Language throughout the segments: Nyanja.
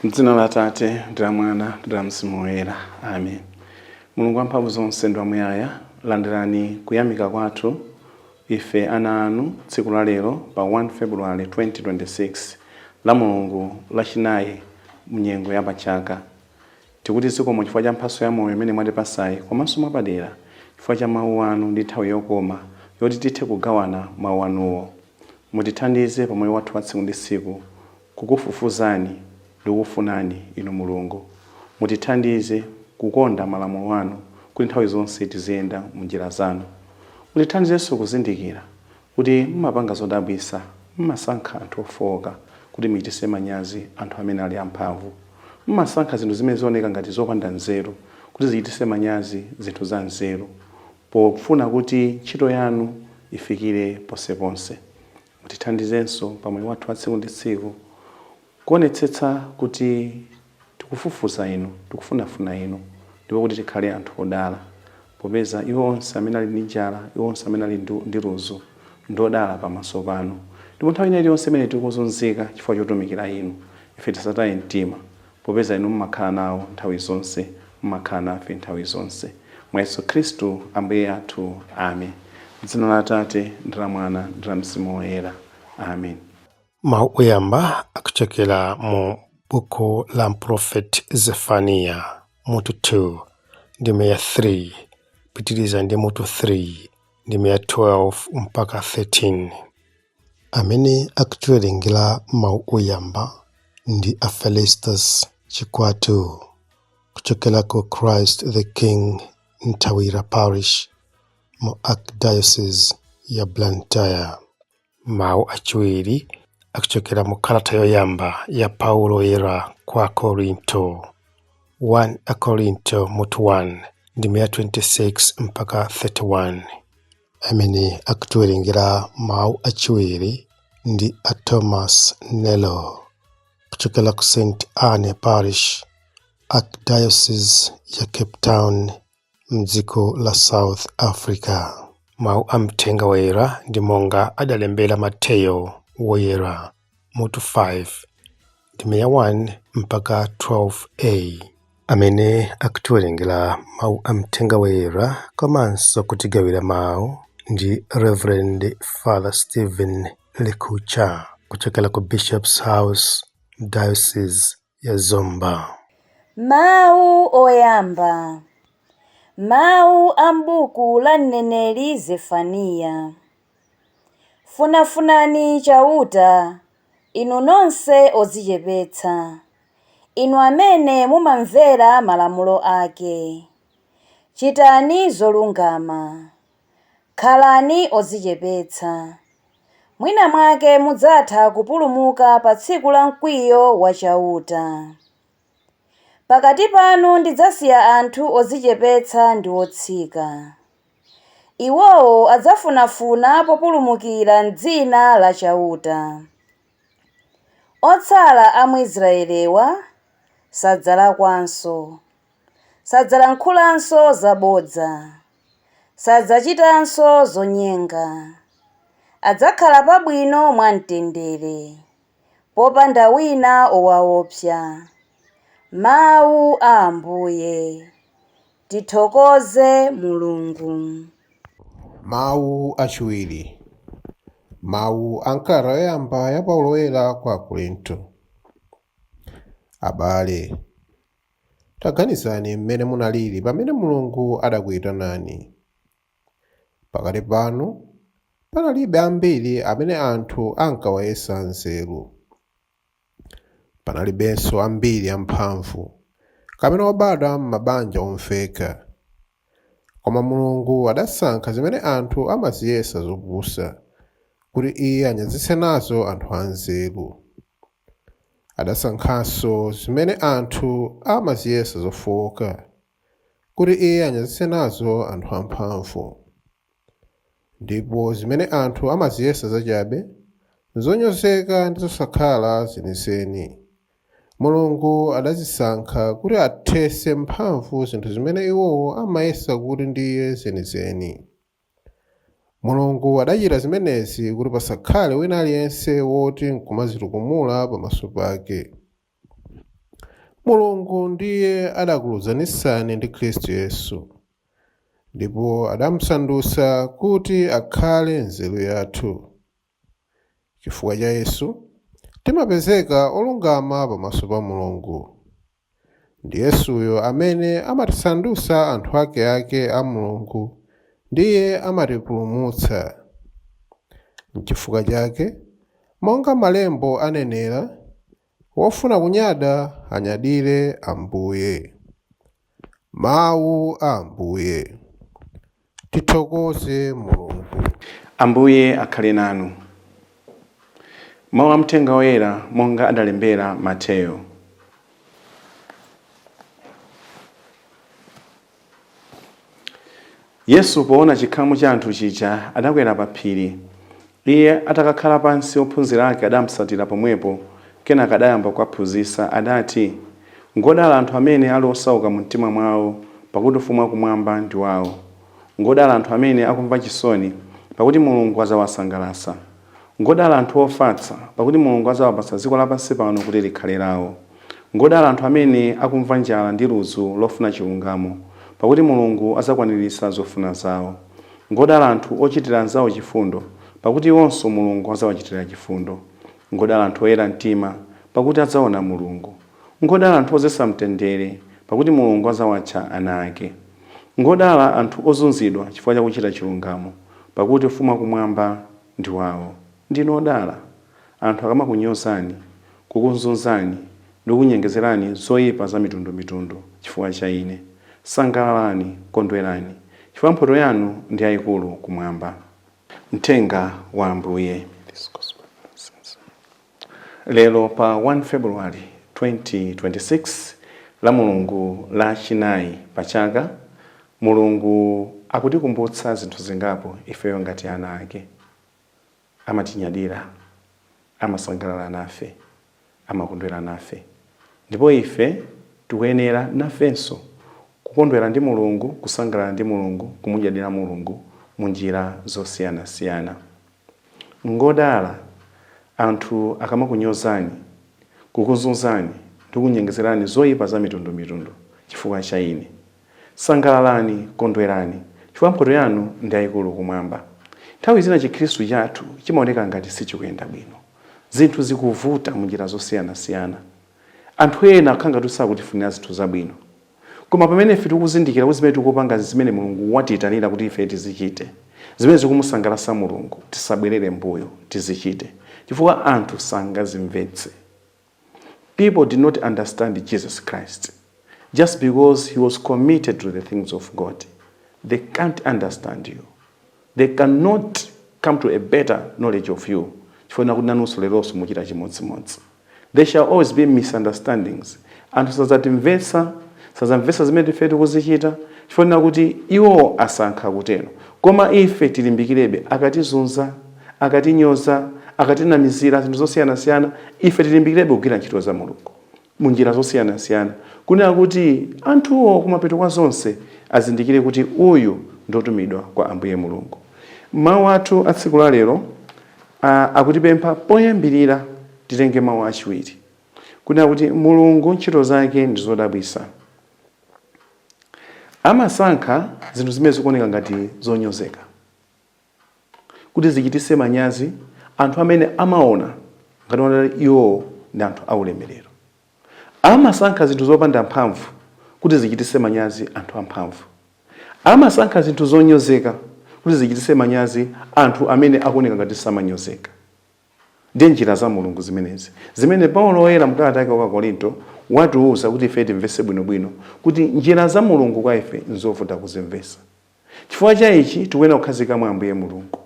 M'dzina la Tate ndi la Mwana ndi la Mzimu Woyera. Amen. Mulungu wamphamvu zonse ndi wamuyaya, landirani kuyamika kwathu ife ana anu tsiku la lero pa 1 February 2026 la Mulungu lachinayi mnyengo ya pachaka. Tikuti zikomo chifukwa cha mphatso ya moyo imene mwatipasayi komanso mwapadera chifukwa cha mawu anu ndi nthawi yokoma yoti tithe kugawana mawu anuwo. Mutithandize pa moyo wathu wa tsiku ndi tsiku kukufufuzani ndi kukufunani inu Mulungu. Mutithandize kukonda malamulo anu kuti nthawi zonse tiziyenda munjira zanu. Mutithandizenso kuzindikira kuti mmapanga zodabwitsa, mmasankha anthu ofowoka kuti muchititse manyazi anthu amene ali amphamvu. Mmasankha zinthu zimene zioneka ngati zopanda nzeru kuti zichititse manyazi zinthu za nzeru, pofuna kuti ntchito yanu ifikire ponseponse. Mutithandizenso pa moyo wathu wa tsiku ndi tsiku kuonetsetsa kuti tikufufuza inu, tikufunafuna inu, ndipo kuti tikhale anthu odala, popeza iwo onse amene ali ndi njala, iwo onse amene ali ndi ludzu ndi odala pamaso panu. Ndipo nthawi ina iliyonse imene tikuzunzika chifukwa chotumikira inu, ife tisataye mtima, popeza inu mmakhala nawo nthawi zonse, mmakhala nafe nthawi zonse. Mwa Yesu Khristu Ambuye athu. Amen. M'dzina la Tate ndi la Mwana ndi la Mzimu Woyera. Amen. Mawu oyamba akuchokera mu buku la Prophet Zefaniya mutu 2 ndime ya 3 pitiriza ndi mutu 3 ndime ya 12 mpaka 13. Amene akutiwerengera mawu oyamba ndi Afelistus Chikwatu kuchokera ku Christ the King Ntawira Parish mu Archdiocese ya Blantyre. Mawu achiwiri akuchokera mu kalata yoyamba ya Paulo oyera kwa Korinto 1 Akorinto mutu 1 ndime ya 26 mpaka 31. Amene akutiwerengera mawu achiwiri ndi a Thomas Nello kuchokera ku St. Anne Parish, Archdiocese ya Cape Town mdziko la South Africa. Mawu amthenga woyera ndi monga adalembera Mateyo woyera mutu 5 ndime ya 1 mpaka 12a. Amene akutiwerengera mawu amthenga woyera komanso kutigawira mawu ndi Reverend Father Stephen Lekucha kuchokera ku Bishop's House Diocese ya Zomba. Mawu oyamba. Mawu ambuku la mneneri Zefaniya. Funafunani chauta, inu nonse odzichepetsa, inu amene mumamvera malamulo ake. Chitani zolungama, khalani odzichepetsa, mwina mwake mudzatha kupulumuka pa tsiku la mkwiyo wa chauta. Pakati panu ndidzasiya anthu odzichepetsa ndi otsika. Iwowo adzafunafuna populumukira m'dzina la chauta. Otsala a mu Israelewa sadzalakwanso, sadzalankhulanso zabodza, sadzachitanso zonyenga. Adzakhala pabwino mwamtendere, popanda wina owaopsa. Mawu a Ambuye. Tithokoze Mulungu. Mawu achiwiri. Mawu ankara yoyamba ya Paulo oyera kwa Korinto. Abale, taganizani mmene munalili pamene Mulungu adakuyitanani. Pakati panu panalibe ambiri amene anthu ankawayesa nzeru. Panalibenso ambiri amphamvu kapena obadwa m'mabanja omveka. Koma Mulungu adasankha zimene anthu amaziyesa zopusa kuti Iye anyazitse nazo anthu anzeru. Adasankhanso zimene anthu amaziyesa zofowoka kuti Iye anyazitse nazo anthu amphamvu. Ndipo zimene anthu amaziyesa zachabe, zonyozeka ndi zosakhala zenizeni, Mulungu adazisankha kuti athetse mphamvu zinthu zimene iwowo amayesa kuti ndiye zenizeni. Mulungu adachita zimenezi kuti pasakhale wina aliyense woti n'kumazitukumula pamaso pake. Mulungu ndiye adakulungamitsa ndi Khristu Yesu, ndipo adamusandutsa kuti akhale nzeru yathu. Chifukwa cha Yesu timapezeka olungama pamaso pa Mulungu. Ndi Yesuyo amene amatisandutsa anthu ake a Mulungu, ndiye amatipulumutsa. N'chifukwa chake, monga malembo anenera, wofuna kunyada anyadire Ambuye. Mawu a Ambuye. Tithokoze Mulungu. Ambuye akhale nanu. Mawu a Mthenga Woyera monga adalembera Mateyo. Yesu poona chikhamu cha anthu chija adakwera pa phiri. Iye atakakhala pansi ophunzira ake adamutsatira pomwepo, kenaka adayamba kuwaphunzitsa adati, ngodala anthu amene ali osauka mu mtima mwawo, pakuti ufumu wakumwamba ndi wawo. Ngodala anthu amene akumva chisoni, pakuti Mulungu adzawasangalatsa. Ngodala anthu ofatsa, pakuti Mulungu adzawapatsa dziko lapansi pano kuti likhale lawo. Ngodala anthu amene akumva njala ndi ludzu lofuna chilungamo, pakuti Mulungu adzakwaniritsa zofuna zawo. Ngodala anthu ochitira anzawo chifundo, pakuti iwonso Mulungu adzawachitira chifundo. Ngodala anthu oyera mtima, pakuti adzaona Mulungu. Ngodala anthu ozetsa mtendere, pakuti Mulungu adzawatcha ana ake. Ngodala anthu ozunzidwa chifukwa cha kuchita chilungamo, pakuti ufumu wakumwamba ndi wawo. Ndinu odala anthu akamakunyozani, kukuzunzani ndi kukunyengezerani zoyipa za mitundumitundu chifukwa cha Ine. Sangalalani, kondwerani, chifukwa mphotho yanu ndi yayikulu kumwamba. Mthenga wa Ambuye. Lero pa 1 February 2026 la Mulungu la chinayi pa chaka, Mulungu akutikumbutsa zinthu zingapo ifeyo ngati ana ake. Amatinyadira, amasangalala nafe, amakondwera nafe. Ndipo ife tikuyenera nafenso kukondwera ndi Mulungu, kusangalala ndi Mulungu, kumunyadira Mulungu munjira zosiyanasiyana. Ngodala anthu akamakunyozani, kukuzunzani ndi kunyengezerani zoyipa za mitundumitundu chifukwa cha Ine. Sangalalani, kondwerani, chifukwa mphotho yanu ndi yayikulu kumwamba. Nthawi zina Chikhristu chathu chimaoneka ngati sichikuyenda bwino. Zinthu zikuvuta munjira zosiyanasiyana. Anthu ena akhala sakutifunira zinthu zabwino. Koma pamene ife tikuzindikira kuti zimene tikupanga zimene Mulungu watiyitanira kuti ife tizichite, zimene zikumusangalatsa Mulungu, tisabwerere mbuyo, tizichite. Chifukwa anthu sangazimvetse. People did not understand Jesus Christ. Just because he was committed to the things of God, they can't understand you. They cannot come to a better knowledge of you. Chifukwa kuti nanunso leronso muchita chimodzimodzi. There shall always be misunderstandings. Anthu sazamvetsa zimene ife tikuzichita, chifukwa kuti iwo asankha kutero. Koma ife tilimbikirebe, akatizunza, akatinyoza, akatinamizira zinthu zosiyanasiyana, ife tilimbikirebe kugwira ntchito za Mulungu munjira zosiyanasiyana, kunena kuti anthuwo kumapeto kwa zonse azindikire kuti uyu ndotumidwa kwa Ambuye Mulungu. Mawu athu a tsiku la lero akutipempha poyambirira titenge mawu achiwiri, kunena kuti Mulungu ntchito zake ndi zodabwitsa. Amasankha zinthu zimene zikuoneka ngati zonyozeka kuti zichititse manyazi anthu amene amaona ngati iwo ndi anthu aulemerero. Amasankha zinthu zopanda mphamvu kuti zichititse manyazi anthu amphamvu. Amasankha zinthu zonyozeka kuti zichititse manyazi anthu amene akuoneka ngati samanyozeka. Ndi njira za Mulungu zimenezi, zimene Paulo woyera mkalata yake kwa Korinto watiwuza kuti ife timvetse bwinobwino kuti njira za Mulungu kwa ife nzovuta kuzimvetsa. Chifukwa cha ichi tikuyenera kukhazika mwa Ambuye Mulungu.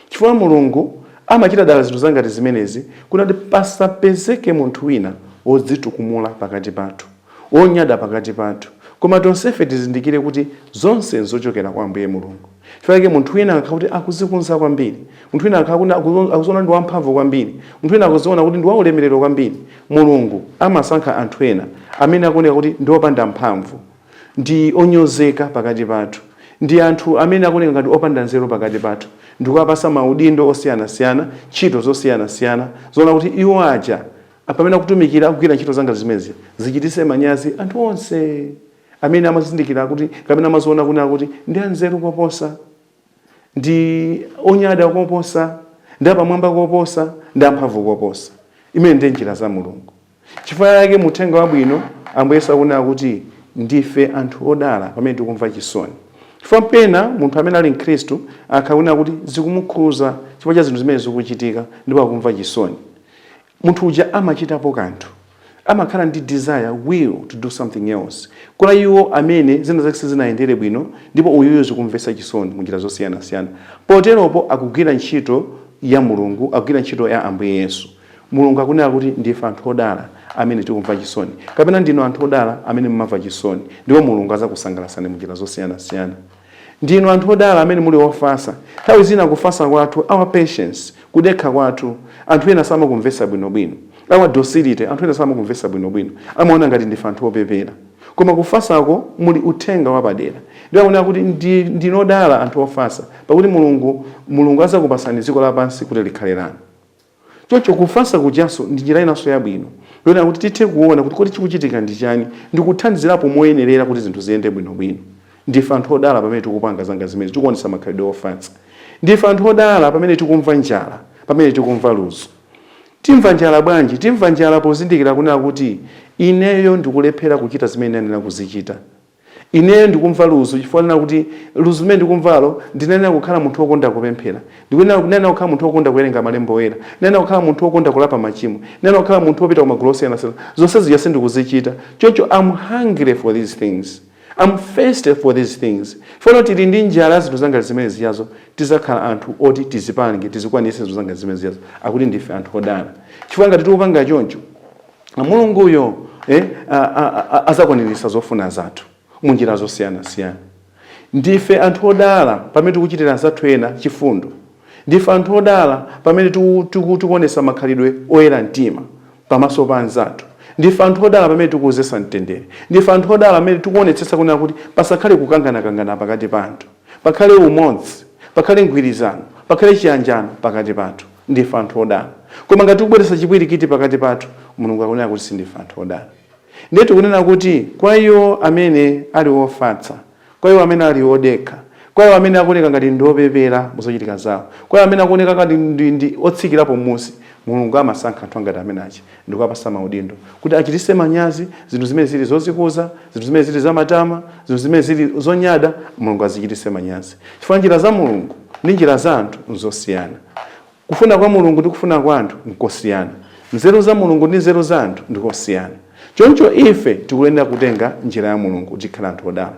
Chifukwa Mulungu amachita dala zinthu zangati zimenezi kuti pasapezeke munthu wina wodzitukumula pakati pathu, wonyada pakati pathu. Koma tonsefe tizindikire kuti zonse nzochokera kwa Ambuye Mulungu. Chifukwa munthu wina akakhala kuti akuzikunza kwambiri, munthu wina akakhala kuti akuziona ndi wamphamvu kwambiri, munthu wina akuziona kuti ndi waulemerero kwambiri, Mulungu amasankha anthu ena amene akuoneka kuti ndi opanda mphamvu, ndi onyozeka pakati pathu, ndi anthu amene akuoneka ngati opanda nzeru pakati pathu, ndi kuwapasa maudindo osiyanasiyana, ntchito zosiyanasiyana, zoona kuti iwo aja pamene akutumikira akugwira ntchito zanga zimezi zichitise manyazi anthu onse amene amazindikira kuti kapena amaziona kuna kuti ndi anzeru koposa, ndi onyada koposa, ndi apamwamba koposa, ndi amphamvu koposa. Imene ndi njira za Mulungu. Chifukwa yake Uthenga Wabwino Ambuye Yesu akunena kuti ndife anthu odala pamene tikumva chisoni. Chifukwa pena munthu amene ali Mkhristu akaona kuti zikumukhuza chifukwa cha zinthu zimene zikuchitika ndipo akumva chisoni. Munthu uja amachitapo kanthu, amakhala ndi desire, will to do something else. Kwa iwo amene zina zake zinayendere bwino ndipo uyuyo zikumvesa chisoni munjira zosiyana-siyana. Poteropo akugwira ntchito ya Mulungu, akugwira ntchito ya Ambuye Yesu. Mulungu akunena kuti ndife anthu odala amene tikumva chisoni. Kapena ndino anthu odala amene mumamva chisoni. Ndipo Mulungu azakusangalasani munjira zosiyana-siyana. Ndino anthu odala amene muli ofasa. Nthawi zina kufasa kwathu, our patience, kudekha kwathu, anthu ena samakumvesa bwinobwino. Our docility, anthu ena samakumvesa bwinobwino. Amaona ngati ndife anthu opepera. Koma kufasako muli uthenga wapadera. Ndipo akunena kuti ndinodala anthu ofasa. Pakuti Mulungu azakupasani dziko lapansi kuti likhale lanu. Chocho kufasa kujaso ndi njira inaso yabwino. Yona kuti tithe kuona kuti kodi chikuchitika ndi chani, ndikuthandizirapo moyenerera kuti zinthu ziyende bwinobwino. Ndife anthu odala pamene tikupanga zanga zimene tikuonesa makhalidwe ofatsa. Ndife anthu odala pamene tikumva njala, pamene tikumva ludzu. Timva njala bwanji? Timva njala pozindikira kunena kuti ineyo ndikulephera kuchita zimene ndinena kuzichita. Ineyo ndikumva ludzu chifukwa kuti ludzu limene ndikumvalo ndinena kukhala munthu wokonda kupemphera. Ndikunena kukhala munthu wokonda kuwerenga malemba oyera. Ndinena kukhala munthu wokonda kulapa machimo. Ndinena kukhala munthu wopita ku magulu osiyana-siyana. Zonse ziyase ndikuzichita. Chocho I'm hungry for these things. I'm thirsty for these things. Funa tili ndi njala zinthu zanga zimene ziyazo tizakhala anthu oti tizipange tizikwanise zinthu zanga zimene ziyazo. Akuti ndife anthu odala. Chifukwa ngati tikupanga choncho Mulunguyo azakwaniritsa zofuna zathu munjira zosiyana-siyana. Ndife anthu odala pamene tikuchitira zathu ena chifundo. Ndife anthu odala pamene tikuonesa makhalidwe oyera mtima pamaso pa anzathu. Ndife anthu odala pamene tikuwuzesa mtendere. Ndife anthu odala pamene tikuonetsetsa kunena kuti pasakhale kukangana pakati pa anthu. Pakhale umodzi, pakhale mgwirizano, pakhale chiyanjano pakati pathu. Ndife anthu odala. Koma ngati tikubweretsa chipwirikiti pakati pathu, Mulungu akunena kuti sindife anthu odala. Ndiye tikunena kuti kwa iwo amene ali ofatsa, kwa iwo amene ali odekha, kwa iwo amene akuoneka ngati ndi opepera muzochitika zawo, kwa iwo amene akuoneka ngati ndi otsikirapo musi, Mulungu amasankha anthu angati amene achi ndikuwapasa maudindo kuti achitise manyazi zinthu zimene zili zozikuza, zinthu zimene zili zamatama, zinthu zimene zili zonyada, Mulungu azichitise manyazi. Chifukwa njira za Mulungu ndi njira za anthu nzosiyana. Kufuna kwa Mulungu ndi kufuna kwa anthu nkosiyana. Nzeru za Mulungu ndi nzeru za anthu ndikosiyana. Choncho ife tikuyenera kutenga njira ya Mulungu tikhala anthu odala.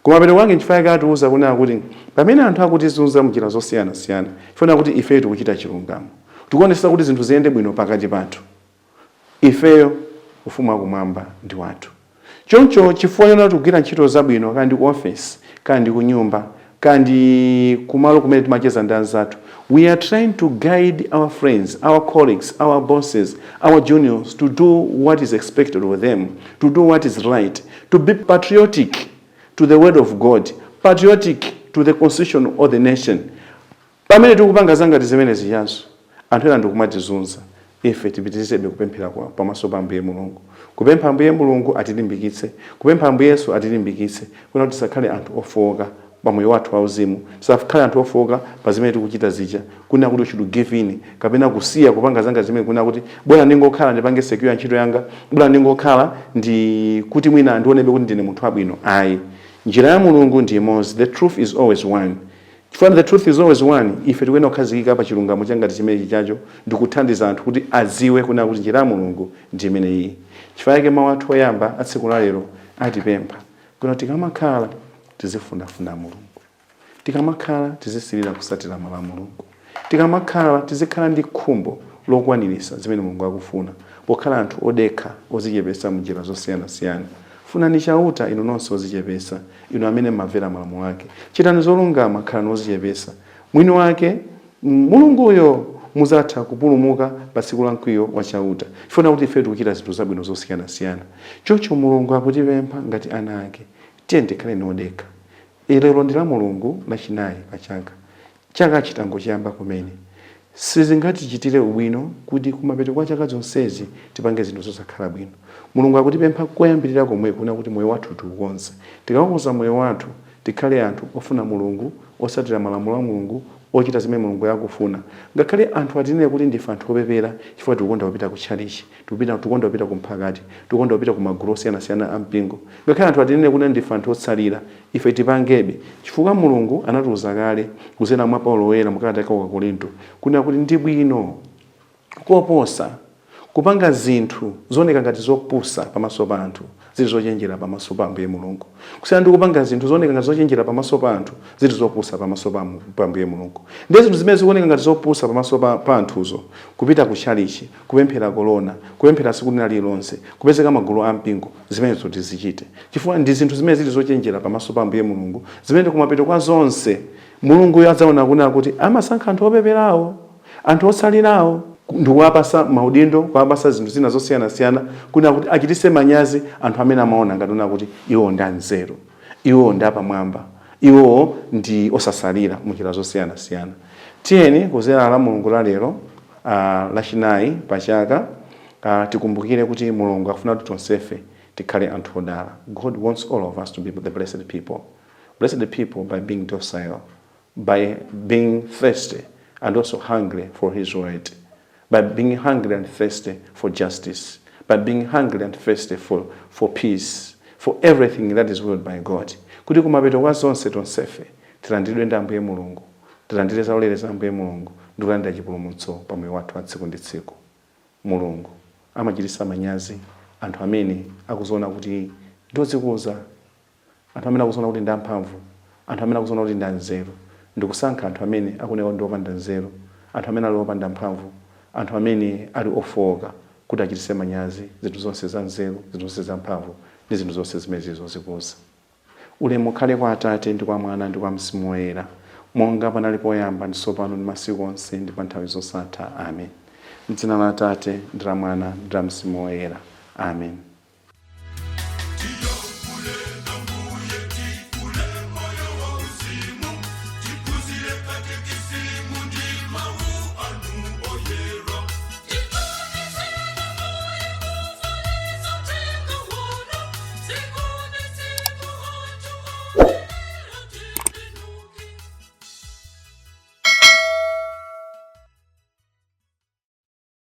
Koma pete wange chifukwa yake atiuza kunena kuti pamene anthu akutizunza munjira zosiyana-siyana, chifukwa kuti ife tikuchita chilungamo. Tikuonesa kuti zinthu ziyende bwino pakati pathu. Ifeyo ufumu wakumwamba ndi wathu. Choncho chifukwa yona tikugwira ntchito zabwino kandi ku office, kandi ku nyumba, kandi kumalo kumene timacheza ndi anzathu. We are trying to guide our friends, our colleagues, our bosses, our juniors to do what is expected of them, to do what is right, to be patriotic to the word of God, patriotic to the constitution of the nation. Pamene tikupanga zangati zimene ziyazo, anthu ena ndikumatizunza. Ife tipitirizebe kupemphera kwa pamaso pa Ambuye Mulungu. Kupempha Ambuye Mulungu atilimbikitse, kupempha Ambuye Yesu atilimbikitse, kuti tisakhale anthu ofowoka pamoyo wathu wauzimu. Tisakhale anthu ofowoka pa zimene tikuchita zija, kuna kuti should give in, kapena kusiya kupanga zanga zimene kuna kuti bwana ndingokhala ndipange secure ntchito yanga, bwana ndingokhala ndi kuti mwina ndionebe kuti ndine munthu wabwino. Ayi. Njira ya Mulungu ndi imodzi. The truth is always one. Chifukwa the truth is always one. Ife tikuyenda kukhazikika pa chilungamo changati chimene chichacho ndikuthandiza anthu kuti aziwe kuna kuti njira ya Mulungu ndi imene iyi. Chifukwa yake mawu athu oyamba a tsiku la lero atipempha kuti tikamakhala tizifunafuna Mulungu. Tikamakhala tizisirira kusatira malamulo a Mulungu. Tikamakhala tizikhala ndi khumbo lokwanirisa zimene Mulungu akufuna. Pokhala anthu odekha ozichepesa munjira zosiyana-siyana. Funani chauta inu nonse ozichepesa, inu amene mmamvera malamulo ake. Chitani zolungama, khalani ozichepesa. Mwini wake Mulunguyo muzatha kupulumuka pa tsiku la mkwiyo wa chauta. Chifukwa kuti ife tikuchita zinthu zabwino zosiyana-siyana. Choncho Mulungu akutipempha ngati ana ake. Tiyeni tikhale odekha. Lero ndi la Mulungu lachinayi pa chaka. Chaka chitangochiyamba kumene. sizingatichitire ubwino kuti kumapeto kwa chaka chonsezi tipange zinthu zosakhala bwino. Mulungu akutipempha koyambirira komwe kuna kuti moyo wathu tiukonze. Tikakonza moyo wathu tikhale anthu ofuna Mulungu, osatira malamulo a Mulungu, ochita zimene Mulungu yakufuna. Ngakhale anthu atinene kuti ndife anthu opepera chifukwa tikukonda kupita ku chalichi, tikukonda kupita ku mphakati, tikukonda kupita ku magulu osiyanasiyana a mpingo. Ngakhale anthu atinene kuti ndife anthu otsalira, ife tipangebe chifukwa Mulungu anatiuza kale kuzera mwa Paulo woyera mukalata kwa Korinto kuna kuti ndi bwino koposa kupanga zinthu zooneka ngati zopusa pamaso pa anthu zili zochenjera pamaso pa Ambuye Mulungu, kusiyana ndi kupanga zinthu zooneka ngati zochenjera pamaso pa anthu zili zopusa pamaso pa Ambuye Mulungu. Ndi zinthu zimene zikuoneka ngati zopusa pamaso pa anthuzo kupita ku chalichi, kupemphera kolona, kupemphera tsiku lina lililonse, kupezeka magulu a mpingo, zimene tizichite chifukwa ndi zinthu zimene zili zochenjera pamaso pa Ambuye Mulungu, zimene kumapeto kwa zonse Mulungu adzaona kuna kuti amasankha anthu opeperawo, anthu otsalirawo, ndikuwapasa maudindo, kuwapasa zinthu zina zosiyanasiyana kuna kuti achitise manyazi anthu amene amaona ngati una kuti iwo ndi anzeru, iwo ndi apamwamba, iwo ndi osasalira muchita zosiyanasiyana. Tiyeni kuzera la Mulungu la lero lachinayi pa chaka tikumbukire kuti Mulungu akufuna kuti tonsefe tikhale anthu odala. God wants all of us to be the blessed people. Blessed people by being docile, by being thirsty and also hungry for His word, by being hungry and thirsty for justice, by being hungry and thirsty for peace, for everything that is willed by God. Kuti kumapeto kwa zonse tonsefe tilandidwe ndi Ambuye Mulungu, tilandire zaulere za Ambuye Mulungu, ndikulandira chipulumutso pa moyo wathu wa tsiku ndi tsiku. Mulungu amachitisa manyazi anthu amene akuziona kuti ndodzikuza, anthu amene akuziona kuti ndi amphamvu, anthu amene akuziona kuti ndi anzeru. Ndikusankha anthu amene akuoneka ndi opanda nzeru, anthu amene ali opanda mphamvu, anthu amene ali ofowoka kuti achitise manyazi zinthu zonse za nzeru, zinthu zonse za mphamvu ndi zinthu zonse zimene zozikuza. Ulemu ukhale kwa Atate ndi kwa Mwana ndi kwa Mzimu Woyera, monga panali poyamba ndi tsopano ndi masiku onse ndi pa nthawi zosatha. Amen. M'dzina la Atate ndi la Mwana ndi la Mzimu Woyera. Amen.